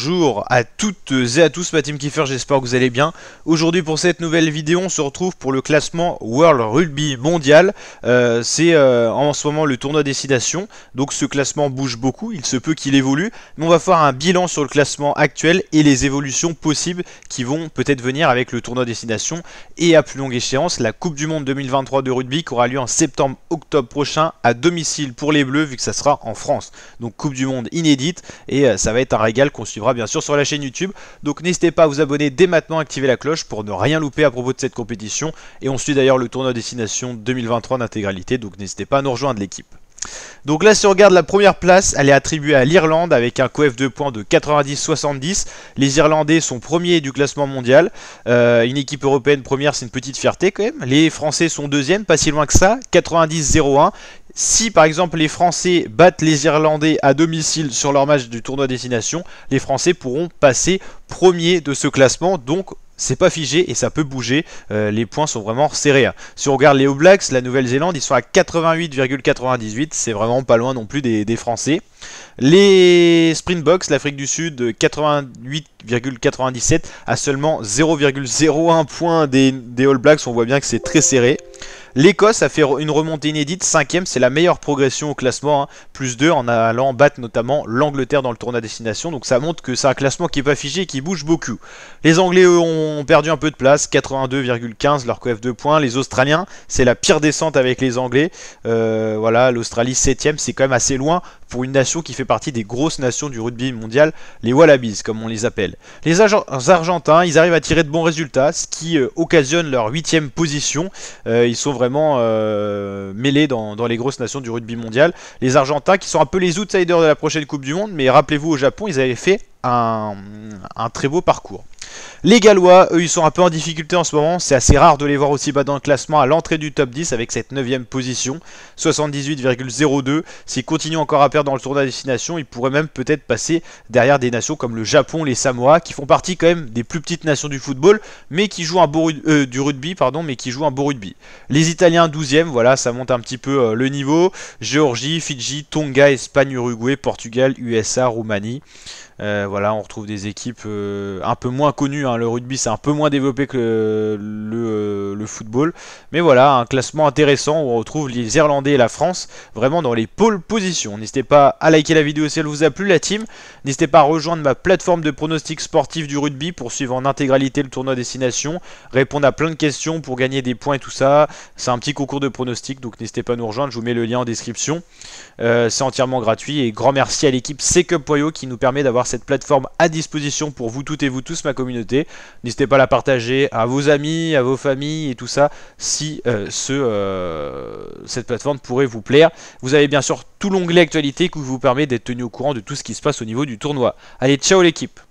Bonjour à toutes et à tous, ma team Kiefer, j'espère que vous allez bien. Aujourd'hui pour cette nouvelle vidéo, on se retrouve pour le classement World Rugby Mondial. C'est en ce moment le tournoi destination, donc ce classement bouge beaucoup, il se peut qu'il évolue. Mais on va faire un bilan sur le classement actuel et les évolutions possibles qui vont peut-être venir avec le tournoi destination. Et à plus longue échéance, la Coupe du Monde 2023 de rugby qui aura lieu en septembre-octobre prochain à domicile pour les Bleus vu que ça sera en France. Donc Coupe du Monde inédite et ça va être un régal qu'on suivra bien sûr sur la chaîne YouTube. Donc n'hésitez pas à vous abonner dès maintenant, activer la cloche pour ne rien louper à propos de cette compétition. Et on suit d'ailleurs le tournoi destination 2023 d'intégralité, donc n'hésitez pas à nous rejoindre l'équipe. Donc là si on regarde la première place, elle est attribuée à l'Irlande avec un coef de points de 90-70. Les Irlandais sont premiers du classement mondial. Une équipe européenne première, c'est une petite fierté quand même. Les Français sont deuxièmes, pas si loin que ça, 90-01. Si par exemple les Français battent les Irlandais à domicile sur leur match du tournoi destination, les Français pourront passer premiers de ce classement. Donc c'est pas figé et ça peut bouger, les points sont vraiment serrés. Si on regarde les All Blacks, la Nouvelle-Zélande, ils sont à 88,98, c'est vraiment pas loin non plus des Français. Les Springboks, l'Afrique du Sud, 88,97 à seulement 0,01 points des All Blacks, on voit bien que c'est très serré. L'Écosse a fait une remontée inédite, 5ème, c'est la meilleure progression au classement, plus 2 en allant battre notamment l'Angleterre dans le tournoi destination. Donc ça montre que c'est un classement qui n'est pas figé et qui bouge beaucoup. Les Anglais eux ont perdu un peu de place, 82,15 leur coef de points. Les Australiens, c'est la pire descente avec les Anglais. Voilà, l'Australie 7ème, c'est quand même assez loin pour une nation qui fait partie des grosses nations du rugby mondial, les Wallabies comme on les appelle. Les Argentins, ils arrivent à tirer de bons résultats, ce qui occasionne leur 8ème position. Ils sont vraiment mêlés dans les grosses nations du rugby mondial. Les Argentins qui sont un peu les outsiders de la prochaine Coupe du Monde, mais rappelez-vous au Japon, ils avaient fait un très beau parcours. Les Gallois, eux, ils sont un peu en difficulté en ce moment. C'est assez rare de les voir aussi bas dans le classement à l'entrée du top 10 avec cette 9ème position. 78,02. S'ils continuent encore à perdre dans le tournoi à destination, ils pourraient même peut-être passer derrière des nations comme le Japon, les Samoa, qui font partie quand même des plus petites nations du football, mais qui jouent un beau rugby, mais qui jouent un beau rugby. Les Italiens, 12e, voilà, ça monte un petit peu le niveau. Géorgie, Fidji, Tonga, Espagne, Uruguay, Portugal, USA, Roumanie. Voilà, on retrouve des équipes un peu moins connues, hein. Le rugby c'est un peu moins développé que le football, mais voilà, un classement intéressant où on retrouve les Irlandais et la France vraiment dans les pôles positions. N'hésitez pas à liker la vidéo si elle vous a plu, la team. N'hésitez pas à rejoindre ma plateforme de pronostics sportifs du rugby pour suivre en intégralité le tournoi destination, répondre à plein de questions pour gagner des points et tout ça. C'est un petit concours de pronostics, donc n'hésitez pas à nous rejoindre, je vous mets le lien en description. C'est entièrement gratuit et grand merci à l'équipe CCup.io qui nous permet d'avoir cette plateforme à disposition pour vous toutes et vous tous, ma communauté. N'hésitez pas à la partager à vos amis, à vos familles et tout ça si cette plateforme pourrait vous plaire. Vous avez bien sûr tout l'onglet actualité qui vous permet d'être tenu au courant de tout ce qui se passe au niveau du tournoi. Allez, ciao l'équipe!